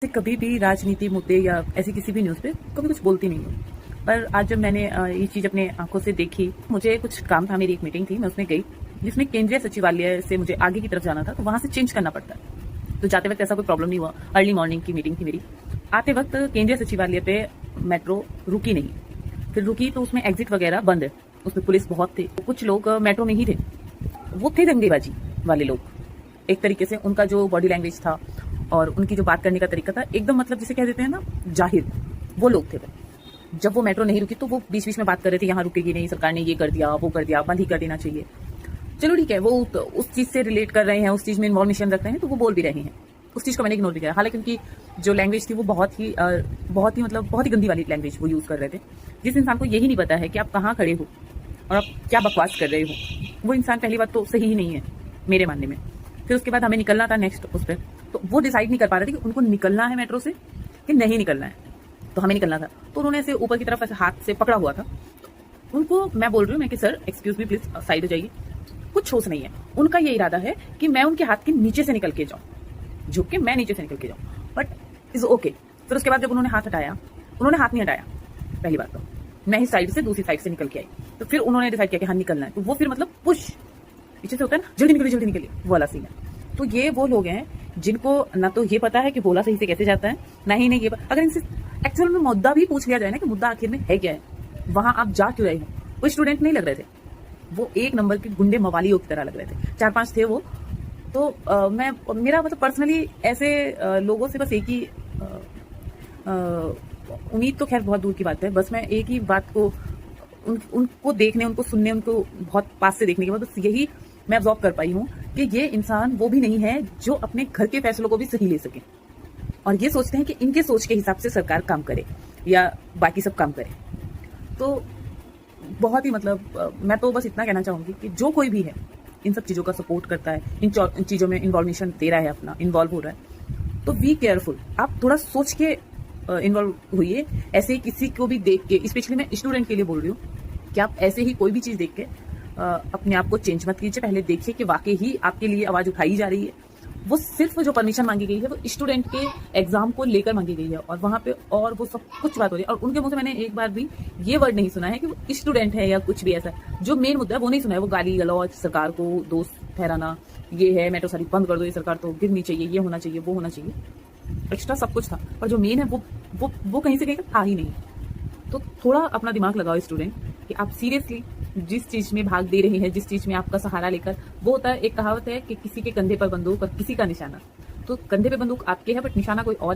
से कभी भी राजनीति मुद्दे या ऐसी किसी भी न्यूज़ पे कभी कुछ बोलती नहीं हूँ। पर आज जब मैंने ये चीज़ अपने आंखों से देखी, मुझे कुछ काम था, मेरी एक मीटिंग थी, मैं उसमें गई, जिसमें केंद्रीय सचिवालय से मुझे आगे की तरफ जाना था, तो वहाँ से चेंज करना पड़ता है। तो जाते वक्त ऐसा कोई प्रॉब्लम नहीं हुआ, अर्ली मॉर्निंग की मीटिंग थी मेरी। आते वक्त केंद्रीय सचिवालय पे मेट्रो रुकी नहीं, फिर रुकी तो उसमें एग्जिट वगैरह बंद है, उसमें पुलिस बहुत थे, कुछ लोग मेट्रो में ही थे, वो थे दंगेबाजी वाले लोग। एक तरीके से उनका जो बॉडी लैंग्वेज था और उनकी जो बात करने का तरीका था, एकदम मतलब जिसे कह देते हैं ना जाहिर, वो लोग थे वो। जब वो मेट्रो नहीं रुकी तो वो बीच बीच में बात कर रहे थे, यहाँ रुकेगी नहीं, सरकार ने ये कर दिया, वो कर दिया, बंद ही कर देना चाहिए। चलो ठीक है, वो तो उस चीज से रिलेट कर रहे हैं, उस चीज में इन्वॉल्वेशन रख रहे हैं, तो वो बोल भी रहे हैं, उस चीज को मैंने इग्नोर भी किया। हालांकि उनकी जो लैंग्वेज थी वो बहुत ही मतलब बहुत ही गंदी वाली लैंग्वेज वो यूज कर रहे थे। जिस इंसान को यही नहीं पता है कि आप कहाँ खड़े हो और आप क्या बकवास कर रहे हो, वो इंसान पहली बात तो सही ही नहीं है मेरे मानने में। फिर उसके बाद हमें निकलना था नेक्स्ट उस पर, तो वो डिसाइड नहीं कर पा रहे थे कि उनको निकलना है मेट्रो से कि नहीं निकलना है। तो हमें निकलना था, तो उन्होंने ऐसे ऊपर की तरफ ऐसे हाथ से पकड़ा हुआ था। उनको मैं बोल रही हूँ मैं कि sir excuse me please side हो जाइए, कुछ होश नहीं है। उनका ये इरादा है कि मैं उनके हाथ के नीचे से निकल के जाऊँ, झुक के मैं नीचे से निकल के जाऊँ, बट इज ओके। फिर उसके बाद जब उन्होंने हाथ हटाया, उन्होंने हाथ नहीं हटाया, पहली बात तो मैं ही साइड से दूसरी साइड से निकल के आई, तो फिर उन्होंने डिसाइड किया कि हाँ निकलना है, तो वो फिर मतलब पुश पीछे से होता है ना, जल्दी निकलिए वो वाला सीन है। तो ये वो लोग हैं जिनको ना तो ये पता है कि बोला सही से कैसे जाता है, ना ही नहीं ये अगर इनसे एक्चुअल में मुद्दा भी पूछ लिया जाए ना कि मुद्दा आखिर में है क्या है, वहां आप जा क्यों रहे हो, वो स्टूडेंट नहीं लग रहे थे, वो एक नंबर के गुंडे मवालियों की तरह लग रहे थे, 4-5 थे वो। तो मैं मेरा मतलब पर्सनली ऐसे लोगों से बस एक ही उम्मीद, तो खैर बहुत दूर की बात है, बस मैं एक ही बात को उनको देखने, उनको सुनने, उनको बहुत पास से देखने के बाद बस यही मैं ऑब्जॉर्व कर पाई हूँ कि ये इंसान वो भी नहीं है जो अपने घर के फैसलों को भी सही ले सके, और ये सोचते हैं कि इनके सोच के हिसाब से सरकार काम करे या बाकी सब काम करे। तो बहुत ही मतलब मैं तो बस इतना कहना चाहूंगी कि जो कोई भी है इन सब चीज़ों का सपोर्ट करता है, इन चीज़ों में इन्वॉल्वेशन दे रहा है, अपना इन्वॉल्व हो रहा है, तो बी केयरफुल, आप थोड़ा सोच के इन्वॉल्व हुई। ऐसे ही किसी को भी देख के, स्पेशली मैं स्टूडेंट के लिए बोल रही हूँ, कि आप ऐसे ही कोई भी चीज़ देख के अपने आप को चेंज मत कीजिए। पहले देखिए कि वाकई ही आपके लिए आवाज़ उठाई जा रही है। वो सिर्फ जो परमिशन मांगी गई है वो स्टूडेंट के एग्जाम को लेकर मांगी गई है, और वहाँ पे और वो सब कुछ बात हो रही है, और उनके मुंह से मैंने एक बार भी ये वर्ड नहीं सुना है कि वो स्टूडेंट है या कुछ भी ऐसा। जो मेन मुद्दा है वो नहीं सुना है, वो गाली गलौज, सरकार को दोस्त ठहराना, ये है मेट्रो सारी बंद कर दो, ये सरकार तो गिरनी चाहिए, ये होना चाहिए, वो होना चाहिए, एक्स्ट्रा सब कुछ था, पर जो मेन है वो कहीं से कहीं था ही नहीं। तो थोड़ा अपना दिमाग लगाओ स्टूडेंट, कि आप सीरियसली जिस चीज में भाग दे रहे हैं, जिस चीज में आपका सहारा लेकर, वो होता है, एक कहावत है कि किसी के कंधे पर बंदूक और किसी का निशाना, तो कंधे पे बंदूक आपके है बट निशाना कोई और